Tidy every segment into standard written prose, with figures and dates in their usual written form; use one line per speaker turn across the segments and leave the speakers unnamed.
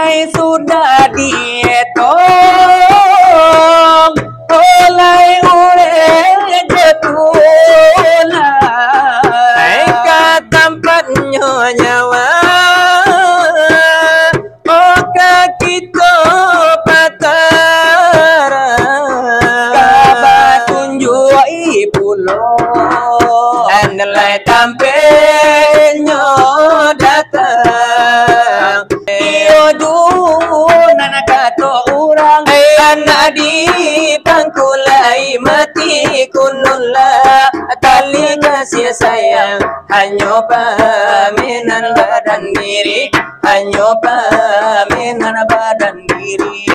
mulai sudah dietong oleh jetuna ka tempatnya nyawa oka kita patara kabat tunjui pulau andalai tampilnya datang iyo nana kato orang anak di pangkulai mati kunullah tali kasih sayang hanya paminan badan diri hanya paminan badan diri.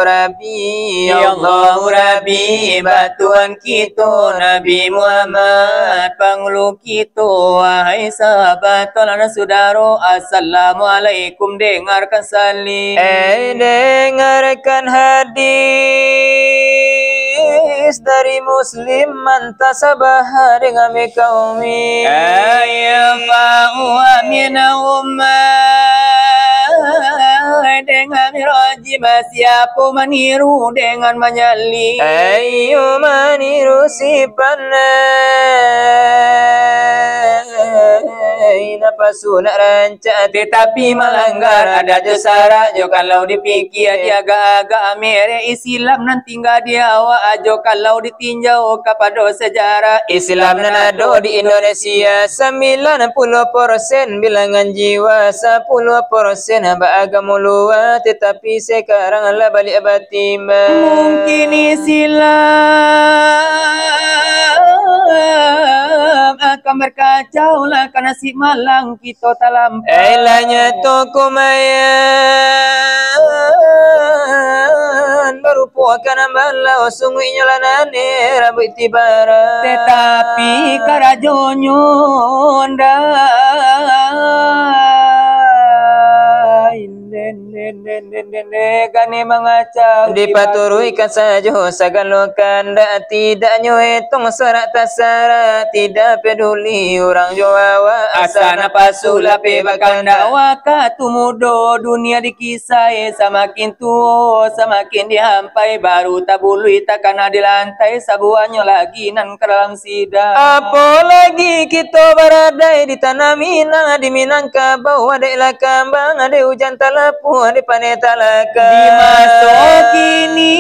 Rabbi Allah Rabbi batuan kita Nabi Muhammad pangulu kita wahai sahabat tolong saudara assalamualaikum dengarkan salim dengarkan hadis dari Muslim mantasabah dengan kaumi ayafa'u amina dengan mirajim siapa meniru dengan menyali ayo meniru si pandai napasu nak rancak tetapi melanggar ada je syarat jo kalau dipikir dia agak-agak mere Islam nanti tinggal dia awak ajo kalau ditinjau kepada sejarah Islam nan ada di Indonesia 90% bilangan jiwa 10% beragama luar tetapi sekarang lah balik batin mungkin Islam akan berkacau lah karena si malang kita talam elanya toko mayan baru puakan ambalau sungguhnya lanane rambut tibara tetapi karajonyo ndak Gane mengacau
Dipaturuikan saja segalokan dak tidak hitung serak tasara tidak peduli orang Jawa
asana pasulape bakal dakwa katumudo dunia dikisai semakin tua semakin dihampai baru tabului takkan ada lantai sabuannya lagi nan ke dalam sidang
apalagi kita berada di tanah Minang di Minangkabau ada kambang ada hujan talapu ada panen talaka
dimasuk kini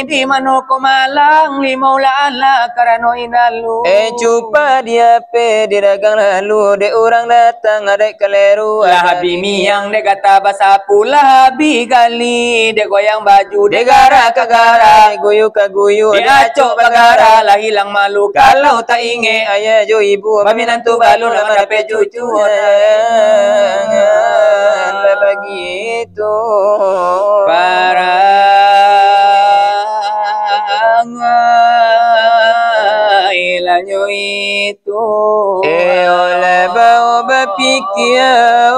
di manoko malang limau lala karano inalu
cupa dia pe di dagang lalu de orang datang ada keleru
lahabi miang de kata bahasa pula habi gali de goyang baju de gara ke gara
guyu ke guyu
de acok bagara lah hilang malu kalau tak inge
ayah jo ibu
paminantu balu nama dapat cucu
begitu
ilanyo itu
oleh bau berpikir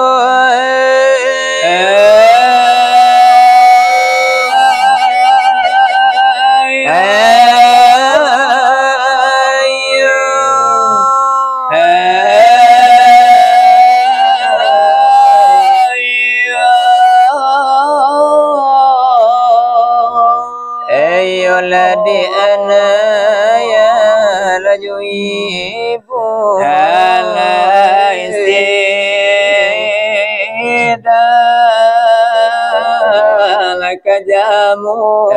di anaya laju ibu
ala istida laka jamu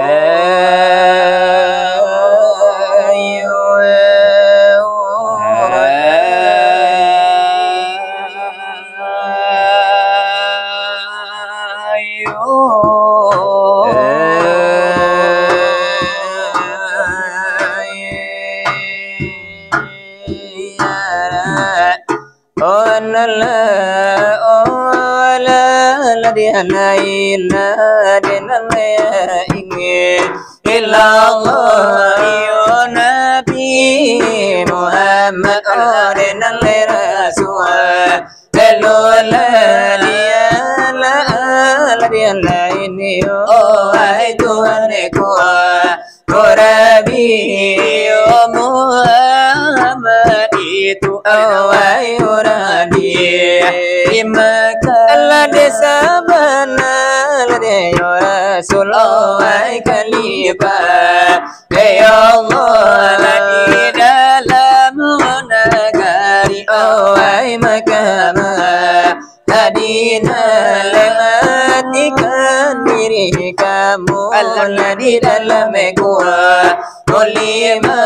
di dalam gua kulima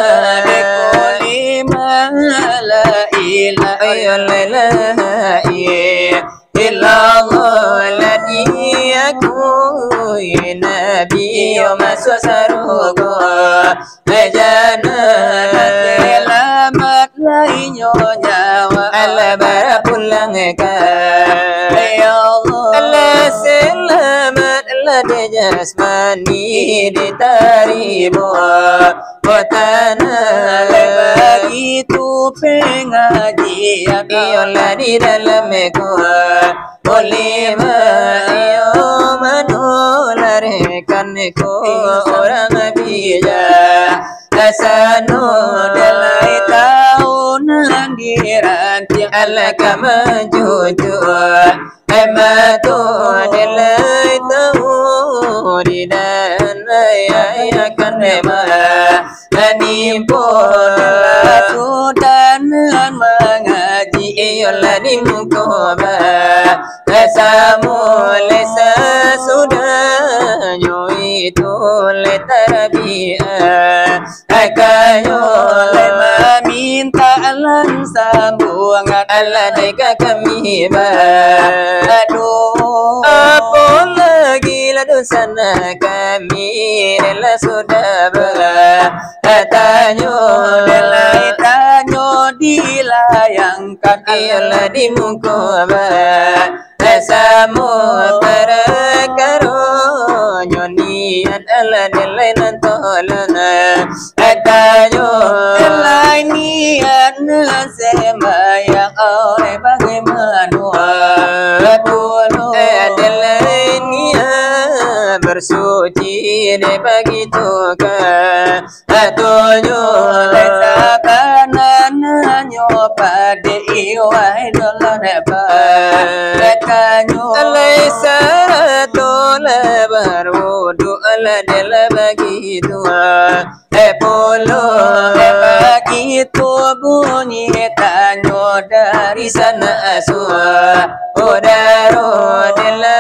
la ilaha illallah ladhi aku nabi masuk sarugo lejana selamat lainyo nyawa ala barapulang ka ya Allah selamat de jasmani ditarimu watana begitu pengajian iyalah di dalam gua boleh mayo manularekan ko orang bijak asano dalai tahunan diranti ala kama jujur ematu dalai tahu di dan ya kan menipur sudan mengaji iyalah di mukoba kesamu lesa sudah itu letarabiah akayo lema minta lan sambungan Allah deka kami aduh apalagi la dosana kami rela sudah tanyo delai tanyo dilayangkan ialah di muka samu para karonyo niat ala delai nantolana tanyo delai niat sembahyang oleh bagaimana suci de begitu ke tunjuk
sabanana nyoba de iwai dolone ba kanyo
laisa tole berwudu ala de begitu polo
begitu bunyi tanyo dari
sana aswa odaro de la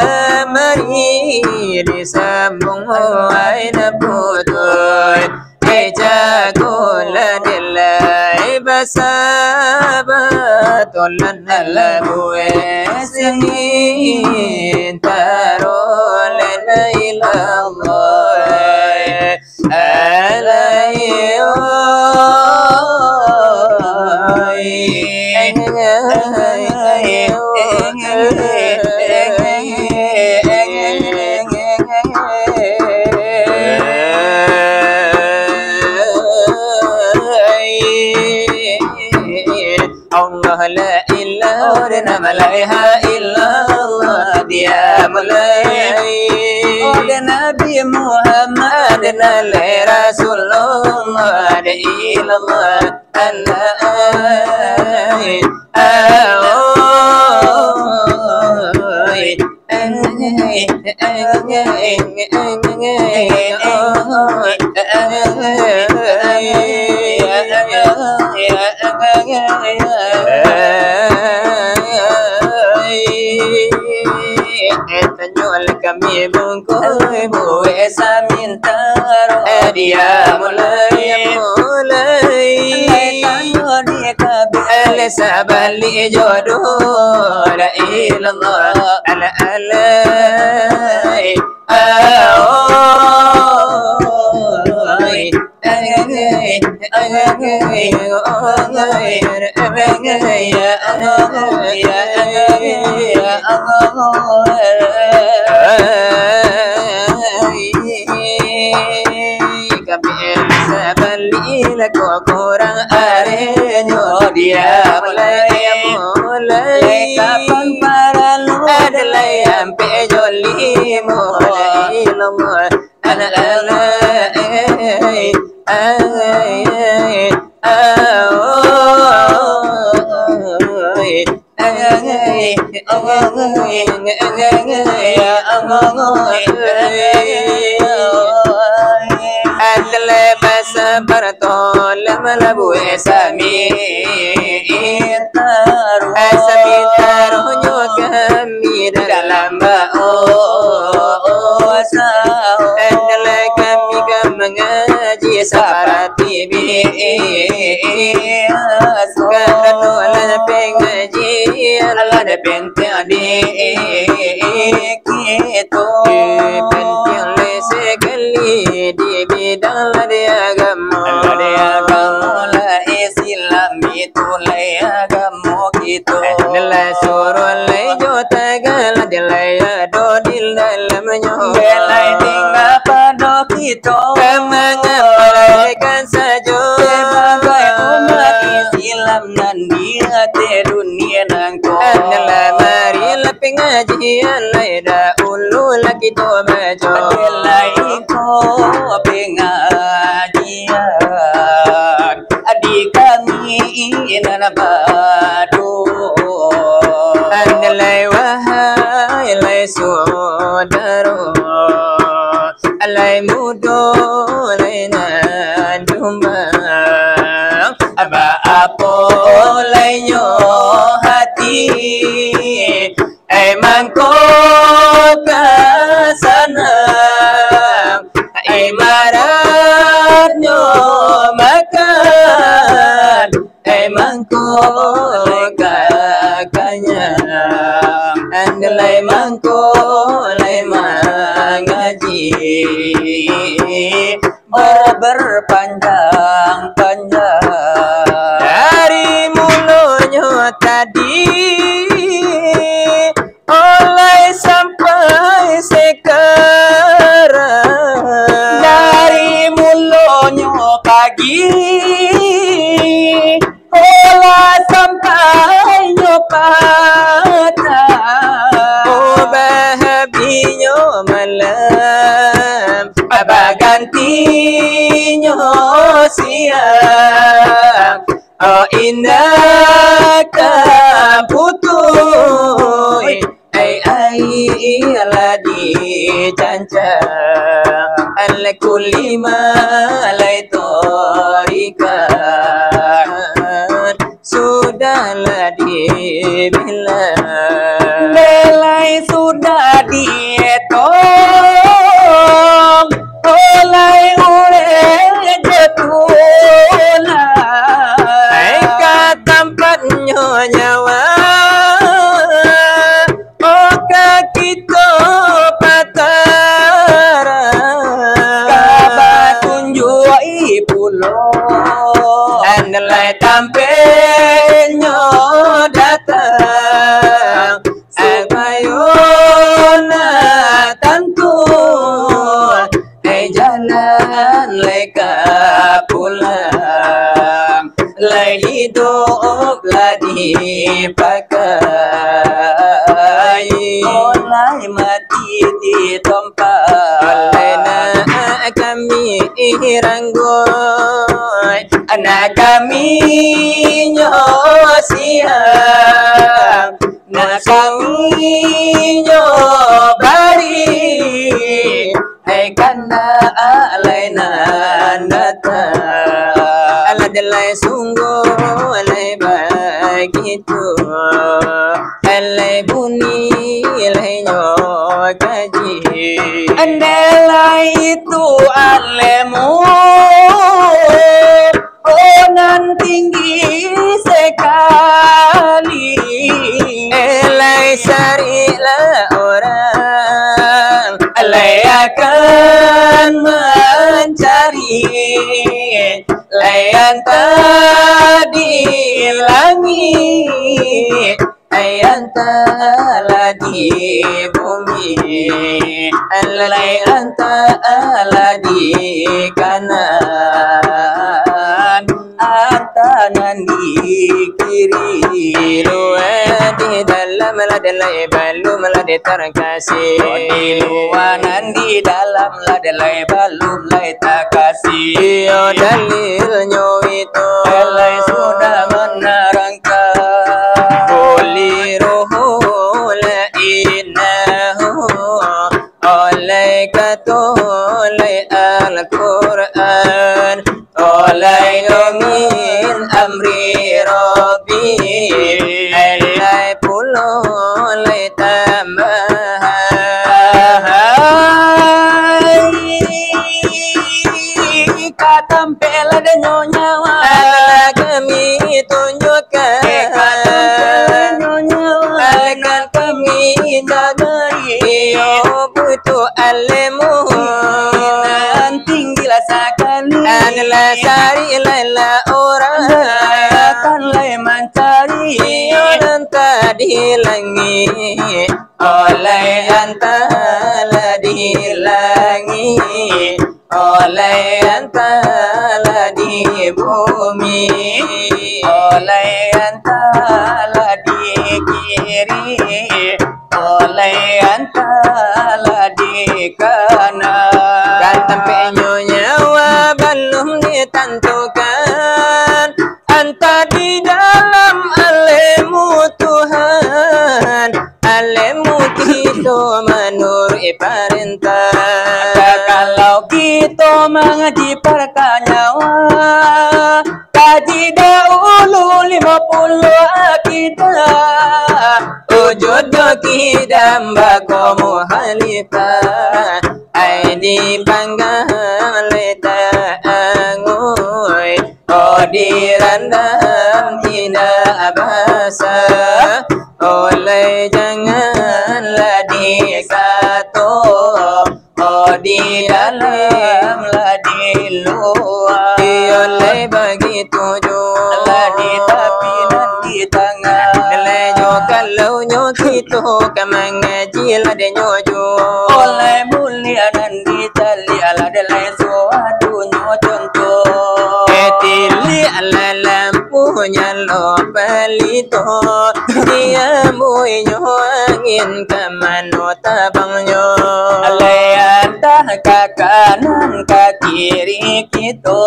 mari disambung aina putoy jagola de la basabatolan alabuwe singin tarole la ilallah alayo Allah la ilaha illallah dia mulai
oleh Nabi Muhammad
oleh Rasulullah ilallah Tanjol kami bungkoi buwe samintaro dia mulai
dia kabeh
ala sabali jodoh la ilallah ala alai kurang arenyo dia mulai
kapan para lu
adalah yang pejoli mulai lama anak Adle basa bartol malabu esami taru kami dalam adle kami mengaji seperti biasa karena pengajian ada penting
gitu
penting sekali di bidang agama
la Islam itu agama gitu
nela suruh lay jota gal delay do dil dalam nyo
belai tinggal pada kita
mengamalkan saja
sebagai umat Islam dan dia dunia nangko
nela mari pengajian laida ulu lagi to majo
belai ko pengajian adik kami inana badu
andalai wahai lai saudara alai mudo lai nadumba
aba apo lainyo hati
mangko kasana imaratnyo makan mangko kakanya andalai mangko lai mangaji
berpanjang-panjang
dari mulutnya tadi oleh sampai sekarang
dari mulutnya pagi olah sampai nyopata
oh bahagianya malam
nyo siang oh indah kaputuy ay aladi cancang alai kulima alai torikan sudahlah dibilang belai sudah dietong oleh jetuna eka tempatnya nyawa oka kita patara kabar tunjui pulau andalai tampilnya datang Sayona tentu jalan leka pulang lai hidup lah dipakai oleh mati di tempat oleh kami ranggoy anak kami siang nak kami bari hai kana alaina nata aladalai sungguh alai begitu alai buni alai kaji andalai itu alemu onan tinggi sekali alai sarilah orang alai akan mencari layan tadi langit layan tala di bumi layan tala di kanan atanan di kiri luar di dalam ladalai balum ladai terkasih di luaran di dalam ladalai balum ladai terkasih dalilnya itu alai sudah menerangkan kuliruhu la innahu oleh katolai Al-Quran oleh min amri Rabbi alai pulau oleh tambahan katampel ada nyawa kami tunjukkan akan kami jagai butuh alemu tinggilah sekali adalah sari lala orang akan lai mencari orang tadi langit oleh antara di langit oleh antara di bumi oleh antara di kiri oleh antara di kanan dan sampai nyawa belum ditentukan antara di dalam alemu Tuhan alemu kita menurut perintah kalau kita mengaji perkanyawa kaji dahulu 50 akidah wujud kidam bakomu halifah aini bangga leta angui di randam tidak basa oleh janganlah dikata di dalam lah di luar oleh begitu juga di tepi dan di tengah lejo kalau nyokitu kemengaji lah de nyojo oleh mulia dan di tali ala de lai suatu nyoconto etili ala lampunya lo pelito dia mui angin kemano tabangnya alayan ke kanan ke diri kita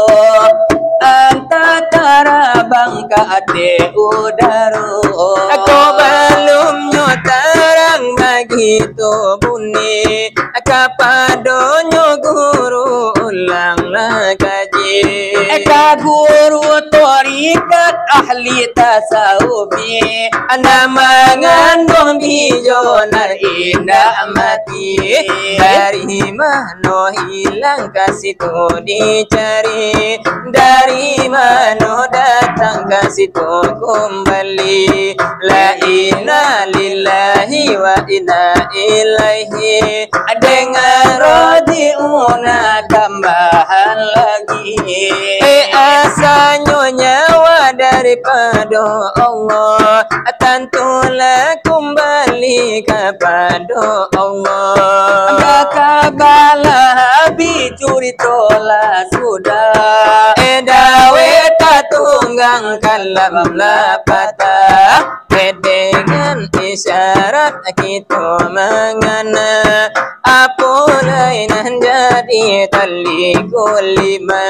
anta tarabang ka ate udaru
Ako belum nyotarang begitu bunyi Kapadonyo guru ulanglah kaji
Eka guru torikat ahli tasawufi
Anda mengandung bijonar indah mati Dari mana hilang kasih tu dicari Dari mana datang kasih tu kembali La inna lillahi wa inna ilaihi Dengan rodiuna tambahan lagi Asanya nyawa daripada Allah Tentulah kembali kepada Allah
Kakabala habi curi tola sudah
Dawe tatunggang kalam lapata Dengan isyarat kita mengana Apolai nan jadi tali kulima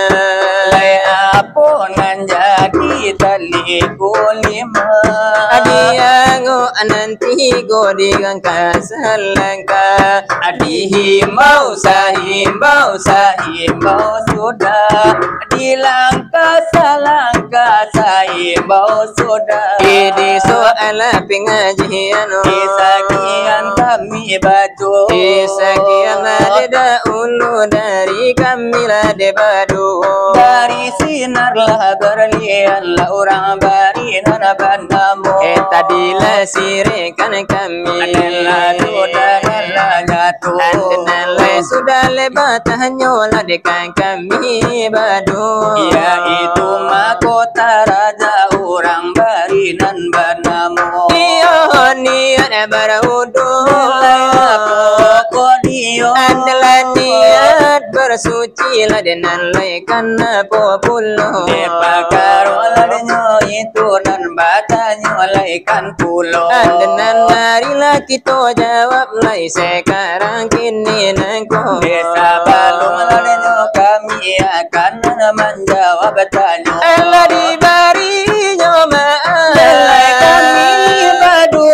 Lai apa nan jadi tali kulima
Adiango nanti godigang kasalangka
Adihimbau sahimbau sudah Dilangka salangka sahimbau sudah
Idi soal pengajian
Sekian kami batu
Sekian ada ulu dari kami lah debadu
Dari sinarlah berlianlah orang barinan bandamu
Tadilah sirekan kami
Adalah sudah jatuh
Andenalai sudah lebat hanyolah dekat kami badu
Yaitu mahkota raja orang barinan bandamu
Niat berwudu
adalah
niat bersuci lah dengan laikan populo
Depakarolah denyo itu dan batanya laikan pulau
Dengan marilah kita jawab lai sekarang kini nangko
Desa balung lah denyo kami akan menjawab tanya
Allah diberinya maaf
Lai kami badu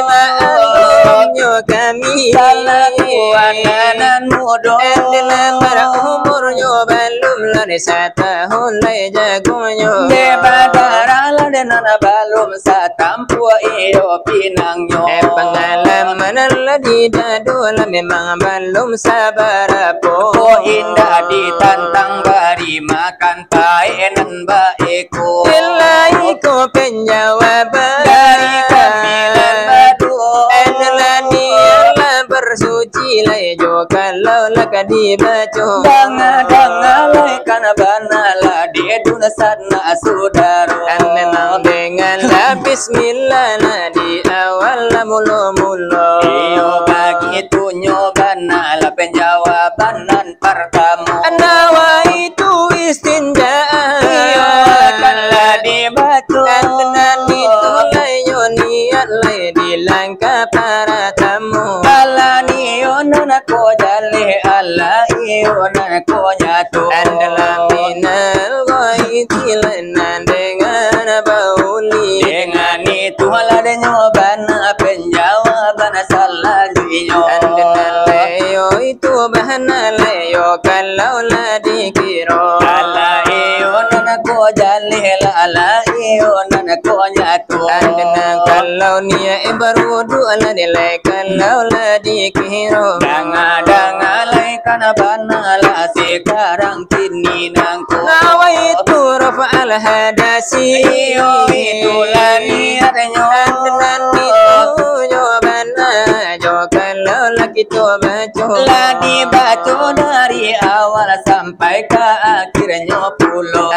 maafnya kami
salah kuananan mudo
Adalah umurnya belum lari 1 tahun lai jagonya
Debadaralah dengan balum satampu iyo pinangnya
Pengalaman lah di dadola memang belum sabar apa
Oh indah ditantang bari makan paenan baikku
Nilai ko penjawaban
Dari kami dan badu
Adalah niatlah bersuci lai jo kalau lah dibaca
Danga-dangalai kana banala di eduna sana saudara
Memang dengan la bismillah lah di awal lah mula-mula
Iyo begitu nyobana lah penjawaban nan pertama
Nawa itu istinjaan
Iyo akanlah dibaca
Dan itu layo niat lay di langkah para tamu
Ala niyo nan ko jale ala iyo nan ko nyatu
Adalah minal ghaiti lana dengan bauli
Dengan itu lah nyobana penjawaban selanjutnya
Adalah layo itu bahana layo kalau lah dikira
Ala iyo nan ko jale ala iyo nan ko nyatu
Adalah kalau niat berwudu lah nilai kalau lah dikira
Danga-dangalai kana banala sekarang kini nangku
Nawa itu rafa'al hadasi
Iyo itulah niatnya
Dan itu jawabannya jo kalau lah kita baca
Lah dibaca dari awal sampai ke akhirnya pulau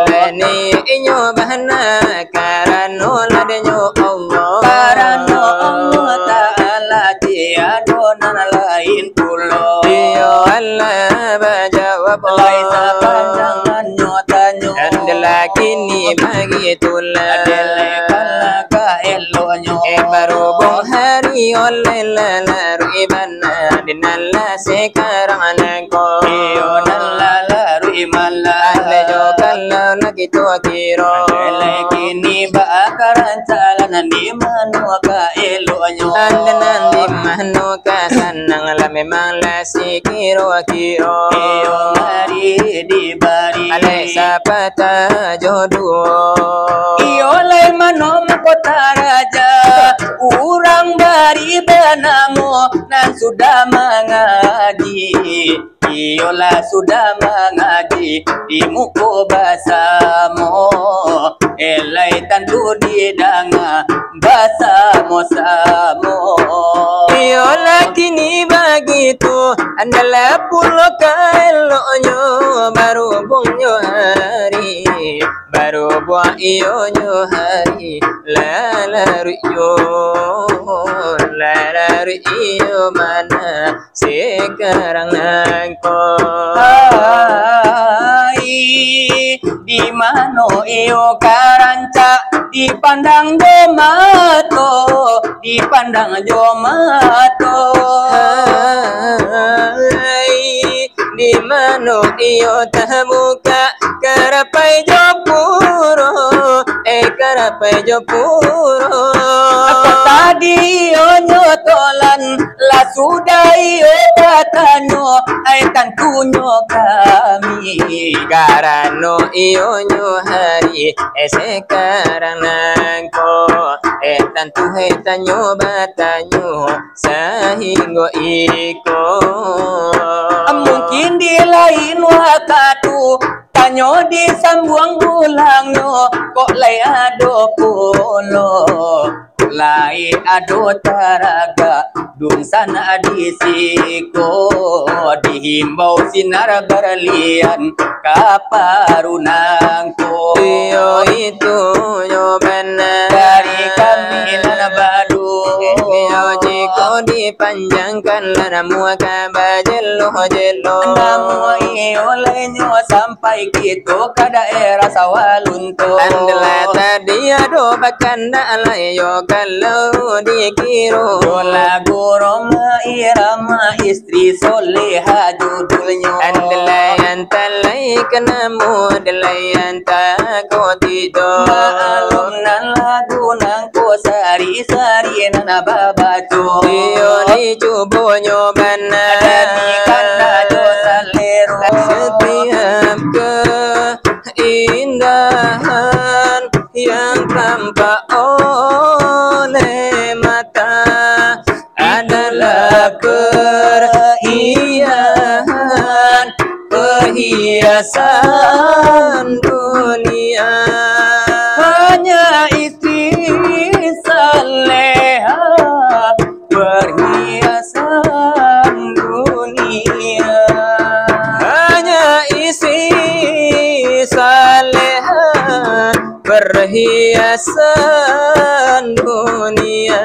Dan inyo bahana karena ladanya Allah
Karena Allah Ta'ala tiada nan lain pulau
Iyo Allah berjawab
Laisa panjangan nyotanya
Adalah kini begitulah
Adalah kalah ka elonyo
berhubung hari oleh lalu ibana dinala sekarang nangko
Iyo nala
itu kiro
Alai kini bakaran calan di mano ka elonyo
andanan di mano ka sanang la memang la si kiro kiro
Iyo mari di bari
alai sapata jodoh
Iyo lai mano kota raja Urang bari benamo nan sudah mengaji Iyolah sudah mengaji di muko basamo Elai tandu di danga basamo samo
Iyolah kini begitu adalah pulau kaelonyo baru bunyo hari baru buah iyonyo hari lalaru iyo mana sekarang nangko
Hai di mano iyo karanca dipandang jomato dipandang jomato
di mano iyo tamuka karapai jopuro karapai jopuro
apa tadi iyo nyotolan la sudah iyo katanyo ay tantunyo kami
Karano iyo nyo hari sekarang nangko tantu hetanyo batanyo sahinggo iko
mungkin di lain waktu tanyo di sambuang bulangno kok lay ado pulo lai ado taraga dun sana disiko dihimbau sinar berlian kaparunangko
iyo itu nyo benar
dari kami nanabadu
iyo jiko dipanjangkan lana muaka bajelo jelo
namu iyo lenyo sampai gitu ke daerah Sawalunto
andela tadi ado bakanda alayo kalau dikiro
lagu Roma Irama istri soleha judulnya
andela yang talai kenamu andela yang takut tidur
maalum nan lagu nang ko sari-sari nana babaco
iyo dicoba nyobana
jadi kanda jo salero
setiap keindahan yang tampak oleh mata adalah perhiasan dunia
hanya istri saleha perhiasan dunia
hanya isi saleha perhiasan dunia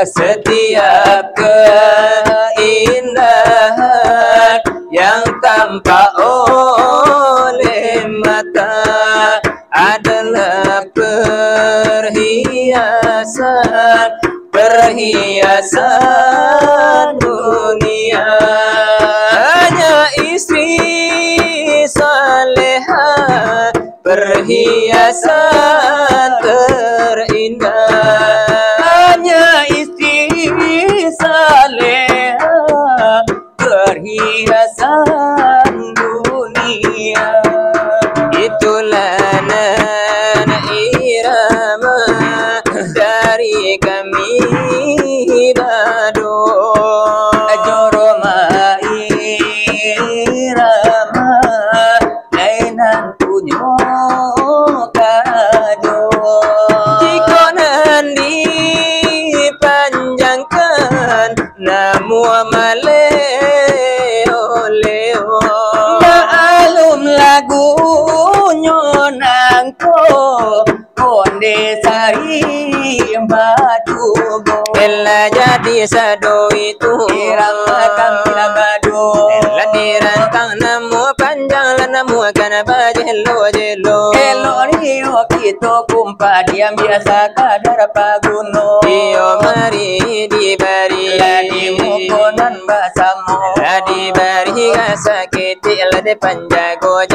setiap keindahan yang tampak oleh mata adalah perhiasan dunia hanya istri saleha perhiasan terindah
hanya istri saleha perhiasan dunia
itulah nana irama dari kami bado
Joroma irama lainan punyo kajo
jika nanti panjangkan namu amale oleo
maalum lagunya nangko konde sari batu
ella jadi sado itu
irama kami nabado
ella dirantang namu panjang namu kana bajelo jelo
Elorio kito kumpa diam biasa kadar paguno
iyo mari di bari
lagi mukono lan basamo
Ladi bari sakit lade panjago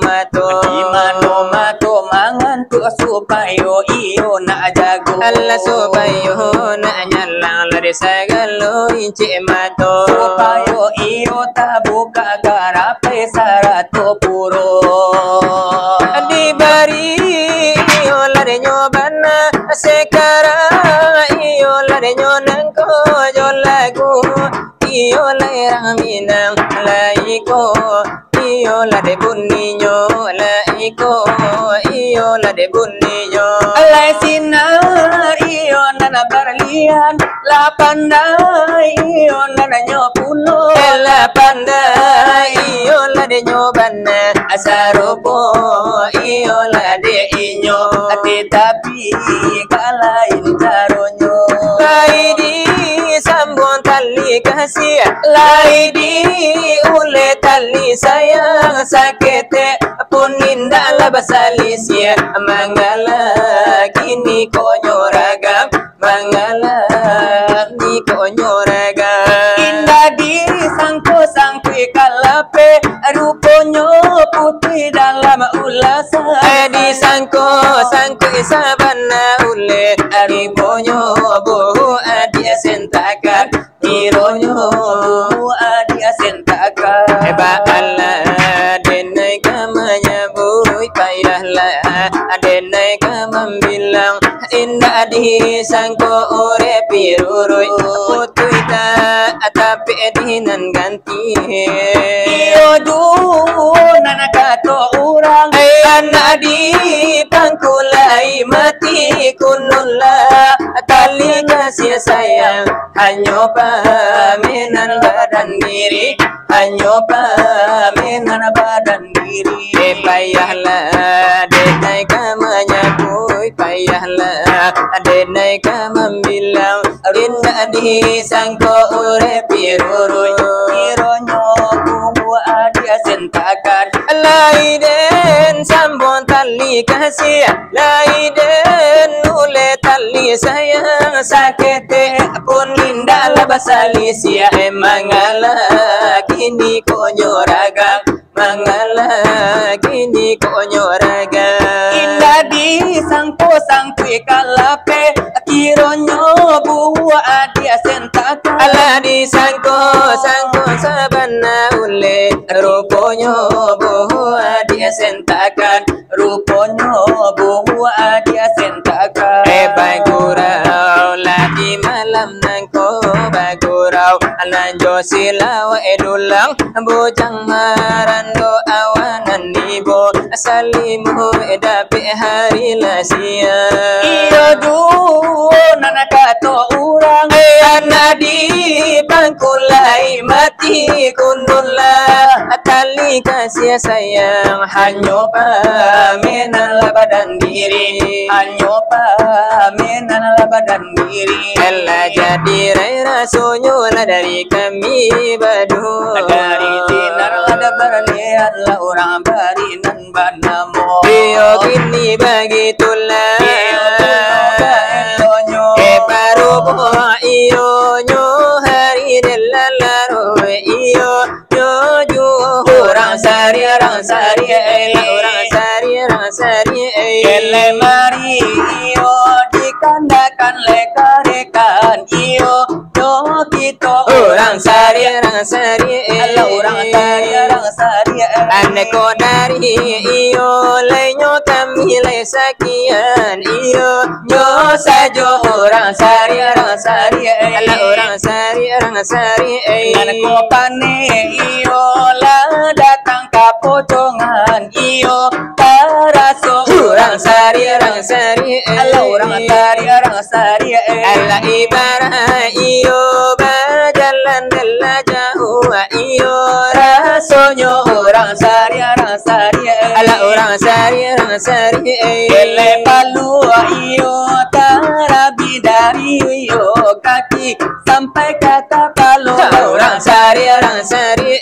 mato
di mato mangan tu supayo iyo na jago
Allah supayo na nyalang lade sagalo inci mato
supayo iyo tabuka garape sarato puro
Di bari iyo lade nyobana sekarang iyo lade nyonangko jolagu iyo lairang minang laiko iyo lade bunniño laiko iyo lade bunniño
alai sinar iyo nana berlian la pandai iyo nana nyopuno
la pandai iyo lade nyobana
asaropo iyo lade inyo tetapi kalain caronyo
laidi sambon tali kasih laidi ule tali sayang sakete pun indah lah basalisia mangala kini konyoragam mangala ni konyoragam
indah di sangko kalape ruponyo putih dalam ulasan
di sangko isabana ule riponyo bohu adia sentakan
Ironyo adia sentaka
Eba Allah denai kamanya bui payahlah denai kamam bilang indah di sangko ore pirurui putuita tapi edinan ganti
iyo du nanakato urang
anak di pangkulai mati kunullah tali kasih sayang hanya paminan badan diri hanya paminan badan diri payahlah denai kamanya bui payahlah denai kamam bilang indah di sangko ure pirurui
ironyo adia sentakan
laiden sambon tali kasih laiden ule tali sayang sakete pun indah lah basalisia mangala kini konyoraga mangala kini konyoraga
indah di sangko kalape kironyo buwa adia sentakan
ala di sangko sabana ule ruponyo buwa dia sentakan
ruponyo buwa adia sentakan
bagurau lagi malam nangko bagurau nanjo silaw edulang bujang marando awanan nibo salimu edapi hari lasia
iyo du nanakato urang
anadi pangkulai mati kunullah tali kasih sayang hanyo paminan badan diri
hanyo paminan badan diri
Ella jadi rera sunyola dari kami badu
dari sinar ada berlian lah orang barinan banamo
Iyo kini begitulah parubo iyo nyo hari delalaro iyo nyo ju orang sari
ele mari iyo dikandakan lekarekan iyo yo kita
orang sari
aneko
dari iyo lenyo kami le sakian iyo nyo sajo orang sari orang sari
aneko pane iyo la datang kapocongan iyo taraso
orang sari
orang sari
ala ibarat iyo berjalan dela jauh iyo rasonyo orang sari ala orang sari
ele palu iyo tarabi dari iyo kaki sampai kata palu
orang sari
orang sari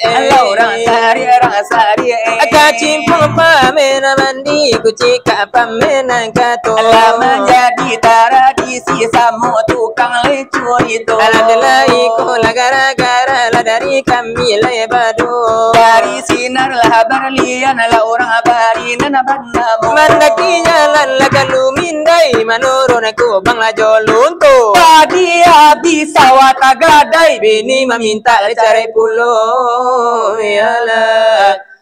cimpung pamena mandi kucika pamena kato.
Alah menjadi tradisi samu tukang lecu itu.
Alhamdulillah ko gara-gara lah dari kami lebado.
Dari sinar lah berlian lah orang barinan bandamu.
Mandaki jalan lah kalumindai menurun aku bang lah jolunto.
Tadi habis sawah tagadai.
Bini meminta cari pulau. Yalah.